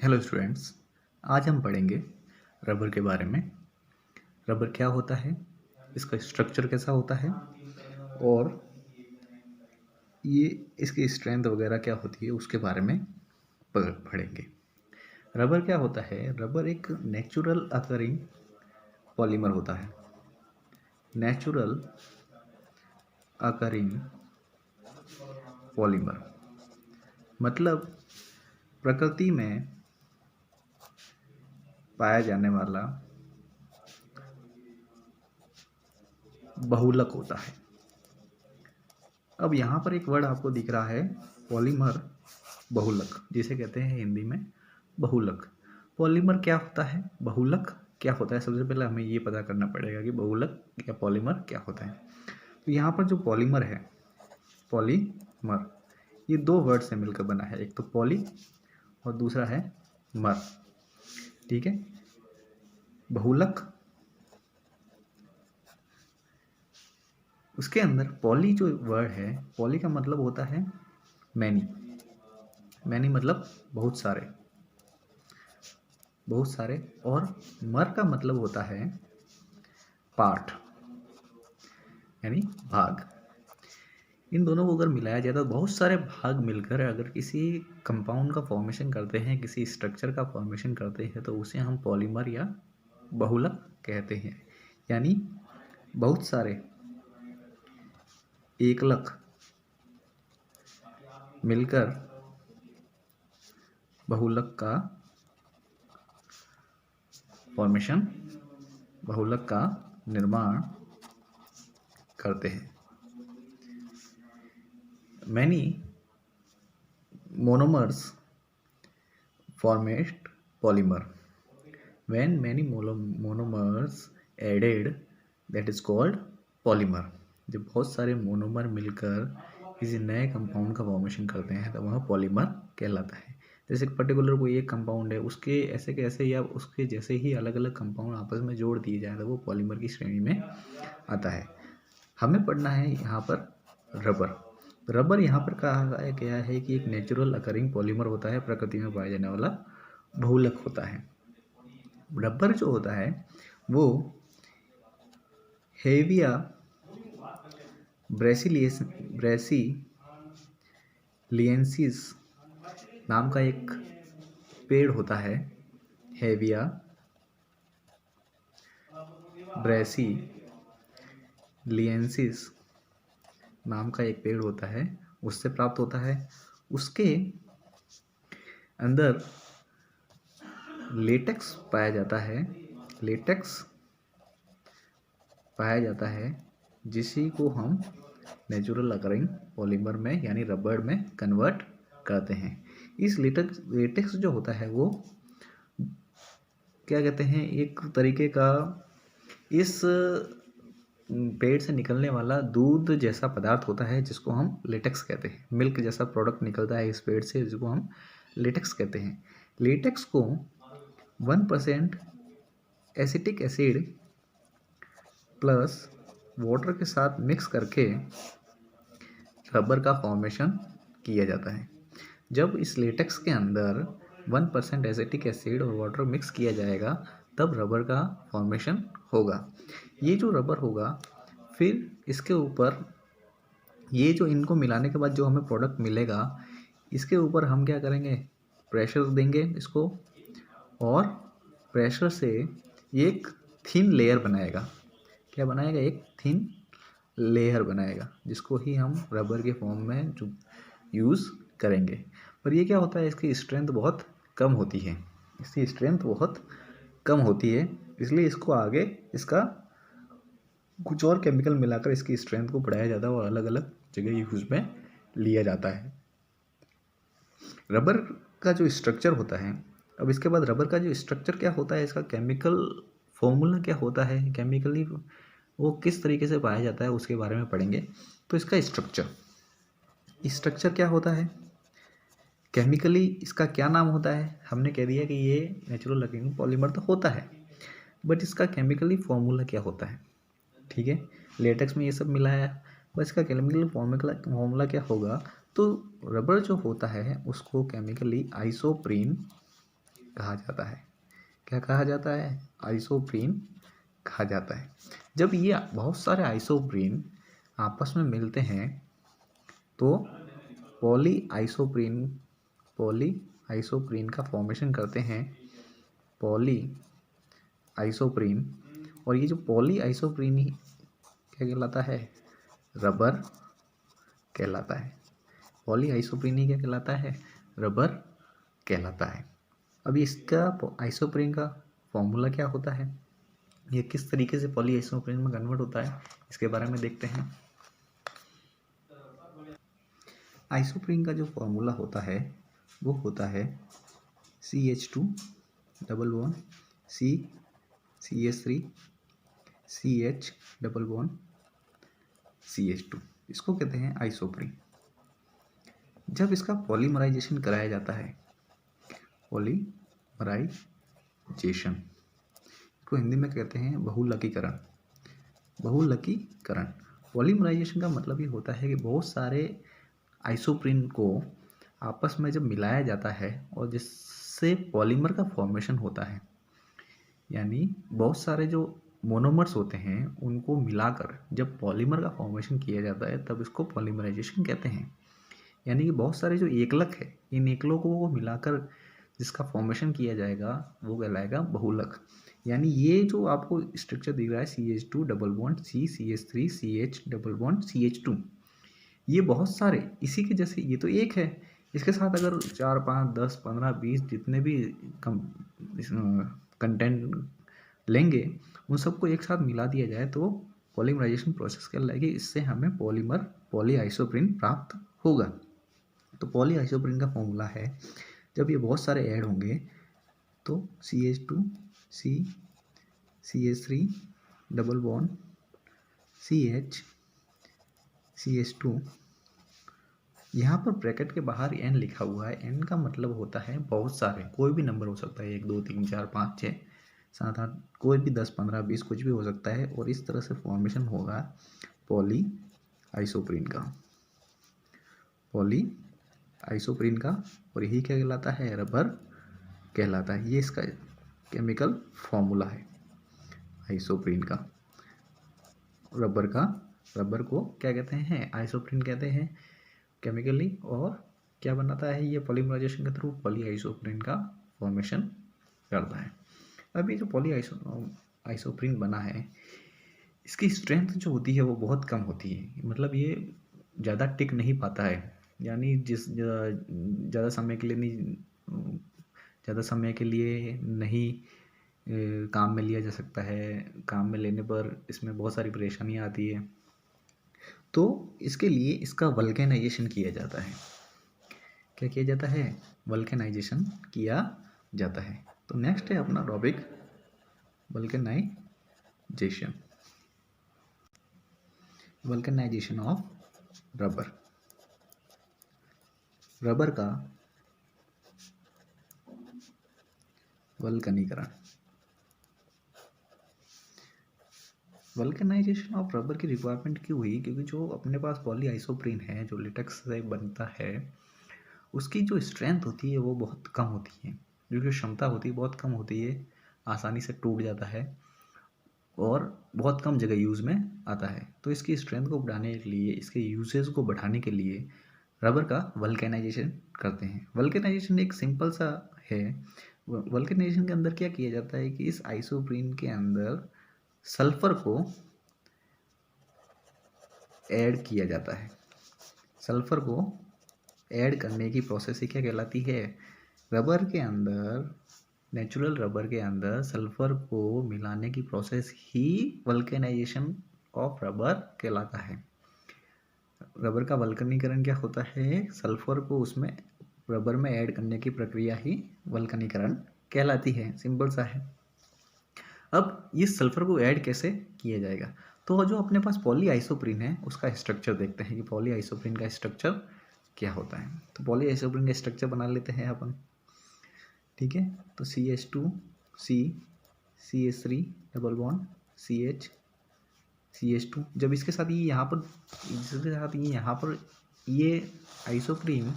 Hello students, आज हम पढ़ेंगे रबर के बारे में। रबर क्या होता है, इसका स्ट्रक्चर कैसा होता है और ये इसकी स्ट्रेंथ वगैरह क्या होती है उसके बारे में पढ़ेंगे। रबर क्या होता है? रबर एक नेचुरल अकरिंग पॉलीमर होता है। नेचुरल अकरिंग पॉलीमर मतलब प्रकृति में पाया जाने वाला बहुलक होता है। अब यहाँ पर एक वर्ड आपको दिख रहा है, पॉलीमर बहुलक, जिसे कहते हैं हिंदी में बहुलक। पॉलीमर क्या होता है, बहुलक क्या होता है? सबसे पहले हमें ये पता करना पड़ेगा कि बहुलक या पॉलीमर क्या होता है। तो यहाँ पर जो पॉलीमर है, पॉलीमर, ये दो वर्ड से मिलकर बना है। एक तो पॉली और दूसरा है मर। ठीक है। बहुलक, उसके अंदर पॉली जो वर्ड है, पॉली का मतलब होता है मैनी। मैनी मतलब बहुत सारे, बहुत सारे। और मर का मतलब होता है पार्ट, यानी भाग। इन दोनों को अगर मिलाया जाए तो बहुत सारे भाग मिलकर अगर किसी कंपाउंड का फॉर्मेशन करते हैं, किसी स्ट्रक्चर का फॉर्मेशन करते हैं, तो उसे हम पॉलीमर या बहुलक कहते हैं। यानी बहुत सारे एकलक मिलकर बहुलक का फॉर्मेशन, बहुलक का निर्माण करते हैं। Many monomers formed polymer. When many monomers added, that is called polymer. जब बहुत सारे मोनोमर मिलकर किसी नए कंपाउंड का फॉर्मेशन करते हैं तो वह पॉलीमर कहलाता है। जैसे पर्टिकुलर कोई एक कंपाउंड है, उसके ऐसे के ऐसे या उसके जैसे ही अलग अलग कंपाउंड आपस में जोड़ दिए जाए तो वो पॉलीमर की श्रेणी में आता है। हमें पढ़ना है यहाँ पर रबर। रबर यहाँ पर कहा गया है कि एक नेचुरल अकरिंग पॉलीमर होता है, प्रकृति में पाया जाने वाला बहुलक होता है। रबर जो होता है वो हेविया ब्रेसिलियंसिस नाम का एक पेड़ होता है। हेविया ब्रेसिलियंसिस नाम का एक पेड़ होता है, उससे प्राप्त होता है। उसके अंदर लेटेक्स पाया जाता है। लेटेक्स पाया जाता है जिसी को हम नेचुरल अकरिंग पॉलीमर में यानी रबर में कन्वर्ट करते हैं। इस लेटेक्स जो होता है वो क्या कहते हैं, एक तरीके का इस पेड़ से निकलने वाला दूध जैसा पदार्थ होता है जिसको हम लेटेक्स कहते हैं। मिल्क जैसा प्रोडक्ट निकलता है इस पेड़ से जिसको हम लेटेक्स कहते हैं। लेटेक्स को 1% एसिटिक एसिड प्लस वाटर के साथ मिक्स करके रबर का फॉर्मेशन किया जाता है। जब इस लेटेक्स के अंदर 1% एसिटिक एसिड और वाटर मिक्स किया जाएगा तब रबर का फॉर्मेशन होगा। ये जो रबर होगा, फिर इसके ऊपर ये जो इनको मिलाने के बाद जो हमें प्रोडक्ट मिलेगा, इसके ऊपर हम क्या करेंगे, प्रेशर देंगे इसको, और प्रेशर से एक थिन लेयर बनाएगा। क्या बनाएगा? एक थिन लेयर बनाएगा जिसको ही हम रबर के फॉर्म में जो यूज़ करेंगे। पर ये क्या होता है, इसकी स्ट्रेंथ बहुत कम होती है। इसकी स्ट्रेंथ बहुत कम होती है, इसलिए इसको आगे इसका कुछ और केमिकल मिलाकर इसकी स्ट्रेंथ को बढ़ाया जाता है और अलग अलग जगह यूज में लिया जाता है। रबर का जो स्ट्रक्चर होता है, अब इसके बाद रबर का जो स्ट्रक्चर क्या होता है, इसका केमिकल फॉर्मूला क्या होता है, केमिकली वो किस तरीके से पाया जाता है उसके बारे में पढ़ेंगे। तो इसका स्ट्रक्चर क्या होता है, केमिकली इसका क्या नाम होता है। हमने कह दिया कि ये नेचुरल अकरिंग पॉलीमर तो होता है, बट इसका केमिकली फॉर्मूला क्या होता है। ठीक है, लेटेक्स में ये सब मिला है, बस इसका केमिकल फॉर्मूला क्या होगा। तो रबर जो होता है उसको केमिकली आइसोप्रीन कहा जाता है। क्या कहा जाता है? आइसोप्रीन कहा जाता है। जब ये बहुत सारे आइसोप्रीन आपस में मिलते हैं तो पॉली आइसोप्रीन का फॉर्मेशन करते हैं पॉली आइसोप्रीन। और ये जो पॉली आइसोप्रीन ही क्या कहलाता है? रबर कहलाता है। पॉली आइसोप्रीन ही क्या कहलाता है? रबर कहलाता है। अब इसका आइसोप्रीन का फॉर्मूला क्या होता है, ये किस तरीके से पॉली आइसोप्रीन में कन्वर्ट होता है, इसके बारे में देखते हैं। आइसोप्रीन का जो फॉर्मूला होता है वो होता है CH2 double bond CH3 CH double bond CH2, इसको कहते हैं आइसोप्रीन। जब इसका पॉलीमराइजेशन कराया जाता है, पॉलीमराइजेशन को हिंदी में कहते हैं बहुलकीकरण। पॉलीमराइजेशन का मतलब ये होता है कि बहुत सारे आइसोप्रीन को आपस में जब मिलाया जाता है और जिससे पॉलीमर का फॉर्मेशन होता है, यानी बहुत सारे जो मोनोमर्स होते हैं उनको मिलाकर जब पॉलीमर का फॉर्मेशन किया जाता है तब इसको पॉलीमराइजेशन कहते हैं। यानी कि बहुत सारे जो एकलक है, इन एकलों को मिलाकर जिसका फॉर्मेशन किया जाएगा वो कहलाएगा बहुलक। यानी ये जो आपको स्ट्रक्चर दिख रहा है CH2 double bond CH3 CH double bond CH2, ये बहुत सारे इसी के जैसे, ये तो एक है, इसके साथ अगर 4 5 10 15 20 जितने भी कंटेंट लेंगे उन सबको एक साथ मिला दिया जाए तो पॉलीमराइजेशन प्रोसेस कहलाएगी। इससे हमें पॉली आइसोप्रीन प्राप्त होगा। तो पॉली आइसोप्रीन का फॉर्मूला है, जब ये बहुत सारे ऐड होंगे तो CH2 CH3 double bond CH2, यहाँ पर ब्रैकेट के बाहर n लिखा हुआ है। n का मतलब होता है बहुत सारे, कोई भी नंबर हो सकता है, 1 2 3 4 5 6 7 8, कोई भी 10 15 20 कुछ भी हो सकता है। और इस तरह से फॉर्मेशन होगा पॉली आइसोप्रीन का, और यही क्या कहलाता है? रबर कहलाता है। ये इसका केमिकल फॉर्मूला है आइसोप्रीन का। रबर को क्या कहते हैं? आइसोप्रीन कहते हैं केमिकली। और क्या बनाता है ये? पॉलीमराइजेशन के थ्रू पॉली आइसोप्रीन का फॉर्मेशन करता है। अब ये जो पॉली आइसोप्रीन बना है, इसकी स्ट्रेंथ जो होती है वो बहुत कम होती है। मतलब ये ज़्यादा टिक नहीं पाता है, यानी ज़्यादा समय के लिए नहीं काम में लिया जा सकता है। काम में लेने पर इसमें बहुत सारी परेशानियाँ आती है, तो इसके लिए इसका वल्केनाइजेशन किया जाता है। क्या किया जाता है? वल्केनाइजेशन किया जाता है। तो नेक्स्ट है अपना टॉपिक वल्केनाइजेशन ऑफ रबर का वल्कनीकरण। वल्केनाइजेशन ऑफ रबर की रिक्वायरमेंट क्यों हुई? क्योंकि जो अपने पास पॉली आइसोप्रीन है जो लेटेक्स से बनता है, उसकी जो स्ट्रेंथ होती है वो बहुत कम होती है, जो क्षमता होती है बहुत कम होती है, आसानी से टूट जाता है और बहुत कम जगह यूज़ में आता है। तो इसकी स्ट्रेंथ को बढ़ाने के लिए, इसके यूसेज को बढ़ाने के लिए रबर का वल्केनाइजेशन करते हैं। वल्केनाइजेशन एक सिंपल सा है। वल्केनाइजेशन के अंदर क्या किया जाता है कि इस आइसोप्रीन के अंदर सल्फर को ऐड किया जाता है। सल्फर को ऐड करने की प्रोसेस ही क्या कहलाती है? रबर के अंदर, नेचुरल रबर के अंदर सल्फर को मिलाने की प्रोसेस ही वल्केनाइजेशन ऑफ रबर कहलाता है। रबर का वल्कनीकरण क्या होता है? सल्फर को उसमें रबर में ऐड करने की प्रक्रिया ही वल्कनीकरण कहलाती है। सिंपल सा है। अब ये सल्फर को ऐड कैसे किया जाएगा? तो जो अपने पास पॉली आइसोप्रीन है उसका स्ट्रक्चर देखते हैं कि पॉली आइसोप्रीन का स्ट्रक्चर क्या होता है। तो पॉली आइसोप्रीन का स्ट्रक्चर बना लेते हैं अपन, ठीक है। तो CH2 CH3 double bond CH2, जब इसके साथ ये यहाँ पर ये आइसोप्रीन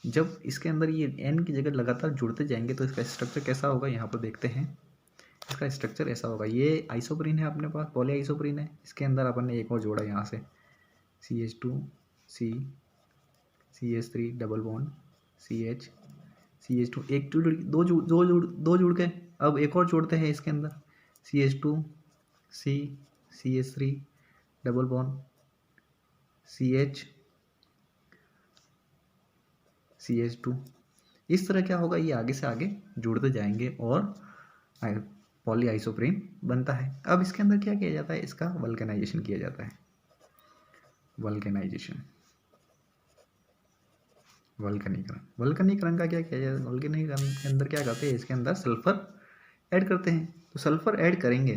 जब इसके अंदर ये N की जगह लगातार जुड़ते जाएंगे तो इसका स्ट्रक्चर कैसा होगा, यहाँ पर देखते हैं। इसका स्ट्रक्चर ऐसा होगा, ये आइसोप्रीन है अपने पास, पॉली आइसोप्रीन है, इसके अंदर अपन ने एक और जोड़ा यहाँ से CH2 C CH3 double bond CH CH2, एक दो जुड़ गए। अब एक और जोड़ते हैं इसके अंदर CH2 C CH3 double bond CH CH2। इस तरह क्या होगा, ये आगे से आगे जुड़ते जाएंगे और पॉली आइसोप्रीन बनता है। अब इसके अंदर क्या किया जाता है, इसका वल्केनाइजेशन किया जाता है। वल्केनाइजेशन, वल्कनीकरण का क्या किया जाता है, वल्कनीकरण के अंदर क्या करते हैं, इसके अंदर सल्फर ऐड करते हैं। तो सल्फर ऐड करेंगे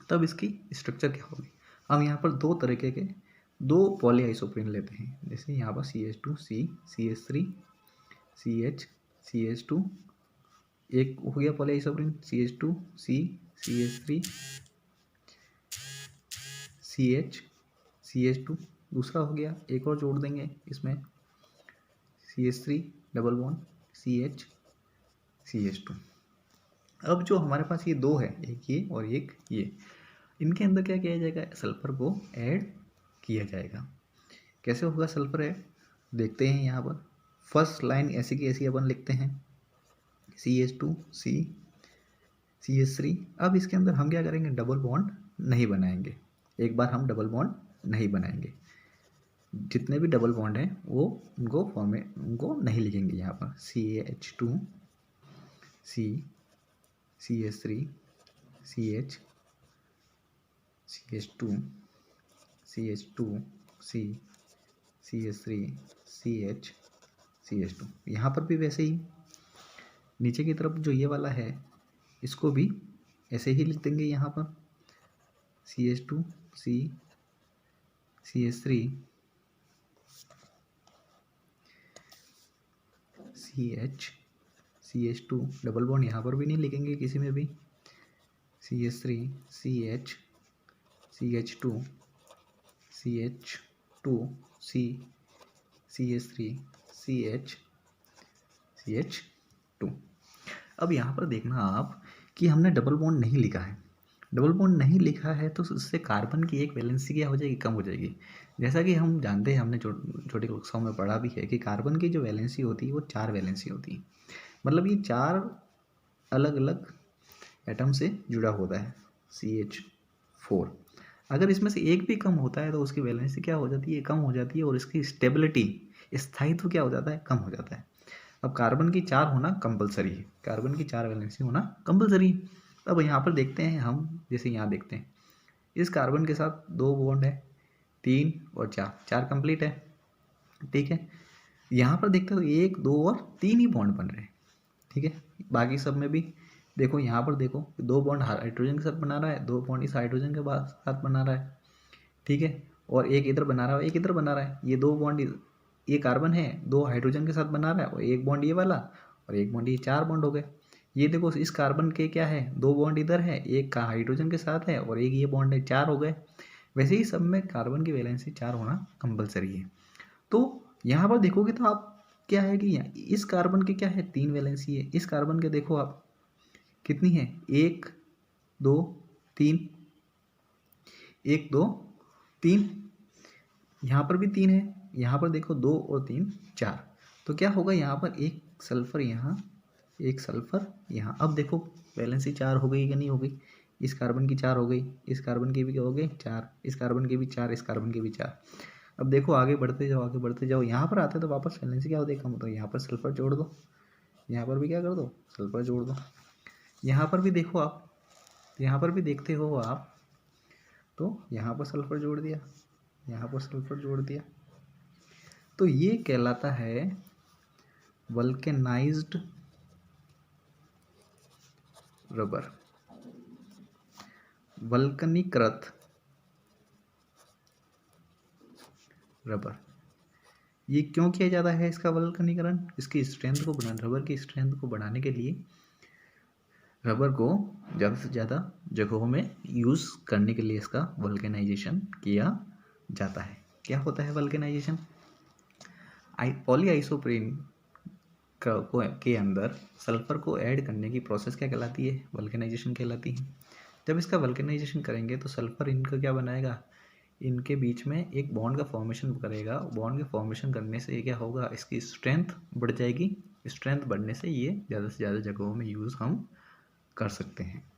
तब इसकी स्ट्रक्चर क्या होगी। हम यहाँ पर दो तरीके के दो पॉली आइसोप्रीन लेते हैं, जैसे यहाँ पर CH2 C CH3 CH CH2, एक हो गया poly isoprene CH2 C CH3 CH CH2, दूसरा हो गया, एक और जोड़ देंगे इसमें CH3 double bond CH CH2। अब जो हमारे पास ये दो है, एक ये और एक ये, इनके अंदर क्या किया जाएगा, सल्फर को ऐड किया जाएगा। कैसे होगा सल्फर ऐड, देखते हैं। यहाँ पर फर्स्ट लाइन ऐसी की ऐसी अपन लिखते हैं CH2 C CH3। अब इसके अंदर हम क्या करेंगे, डबल बॉन्ड नहीं बनाएंगे, एक बार हम डबल बॉन्ड नहीं बनाएंगे। जितने भी डबल बॉन्ड हैं वो उनको नहीं लिखेंगे यहाँ पर। CH2 C CH3 CH CH2 CH2 C CH3 CH CH2। यहाँ पर भी वैसे ही नीचे की तरफ जो ये वाला है इसको भी ऐसे ही लिख देंगे यहाँ पर CH2 C CH3 CH CH2, double bond यहाँ पर भी नहीं लिखेंगे किसी में भी, CH3 CH CH2 CH2 C CH3 CH CH2। अब यहाँ पर देखना आप कि हमने डबल बॉन्ड नहीं लिखा है। डबल बॉन्ड नहीं लिखा है तो उससे कार्बन की एक वैलेंसी क्या हो जाएगी, कम हो जाएगी। जैसा कि हम जानते हैं, हमने छोटी कक्षाओं में पढ़ा भी है कि कार्बन की जो वैलेंसी होती है वो 4 वैलेंसी होती है। मतलब ये 4 अलग अलग एटम से जुड़ा होता है CH4। अगर इसमें से एक भी कम होता है तो उसकी वैलेंसी क्या हो जाती है, कम हो जाती है, और इसकी स्टेबिलिटी, स्थायित्व क्या हो जाता है, कम हो जाता है। अब कार्बन की 4 होना कंपलसरी है, कार्बन की 4 वैलेंसी होना कंपलसरी है। अब यहाँ पर देखते हैं हम, जैसे यहाँ देखते हैं इस कार्बन के साथ 2 बॉन्ड है, 3 और 4 कंप्लीट है, ठीक है। यहाँ पर देखते हो 1 2 और 3 ही बॉन्ड बन रहे हैं, ठीक है। बाकी सब में भी देखो, यहाँ पर देखो 2 बॉन्ड हाइड्रोजन के साथ बना रहा है, 2 बॉन्ड इस हाइड्रोजन के साथ बना रहा है, ठीक है। और एक इधर बना रहा है, एक इधर बना रहा है। ये 2 बॉन्ड, ये कार्बन है 2 हाइड्रोजन के साथ बना रहा है, और एक बॉन्ड ये वाला और एक बॉन्ड ये, 4 बॉन्ड हो गए। ये देखो इस कार्बन के क्या है, 2 बॉन्ड इधर है, एक का हाइड्रोजन के साथ है और एक ये बॉन्ड है, 4 हो गए। वैसे ही सब में कार्बन की वैलेंसी 4 होना कंपलसरी है। तो यहाँ पर देखोगे तो आप क्या है कि इस कार्बन की क्या है, 3 वैलेंसी है। इस कार्बन के देखो आप कितनी है, 1 2 3, 1 2 3, यहाँ पर भी 3 है, यहाँ पर देखो 2 और 3 4। तो क्या होगा, यहाँ पर एक सल्फर यहाँ, एक सल्फर यहाँ। अब देखो वैलेंसी 4 हो गई कि नहीं हो गई, इस कार्बन की 4 हो गई, इस कार्बन की भी हो गई 4, इस कार्बन की भी 4, इस कार्बन की भी 4। अब देखो आगे बढ़ते जाओ, आगे बढ़ते जाओ, यहाँ पर आते तो वापस वैलेंसी क्या होती है, कम। तो यहाँ पर सल्फर जोड़ दो, यहाँ पर भी क्या कर दो, सल्फर जोड़ दो। यहाँ पर भी देखो आप, यहाँ पर भी देखते हो आप, तो यहाँ पर सल्फर जोड़ दिया, यहाँ पर सल्फर जोड़ दिया। तो ये कहलाता है वल्केनाइज्ड रबर, वल्कनीकृत रबर। ये क्यों किया जाता है इसका वल्कनीकरण, इसकी स्ट्रेंथ को बढ़ाने, रबर की स्ट्रेंथ को बढ़ाने के लिए रबर को ज़्यादा से ज़्यादा जगहों में यूज़ करने के लिए इसका वल्केनाइजेशन किया जाता है। क्या होता है वल्केनाइजेशन, पॉली आइसोप्रीन के अंदर सल्फर को ऐड करने की प्रोसेस क्या कहलाती है? वल्केनाइजेशन कहलाती है। जब इसका वल्केनाइजेशन करेंगे तो सल्फर इनका क्या बनाएगा? इनके बीच में एक बॉन्ड का फॉर्मेशन करेगा। बॉन्ड का फॉर्मेशन करने से क्या होगा? इसकी स्ट्रेंथ बढ़ जाएगी। स्ट्रेंथ बढ़ने से ये ज़्यादा से ज़्यादा जगहों में यूज़ हम कर सकते हैं।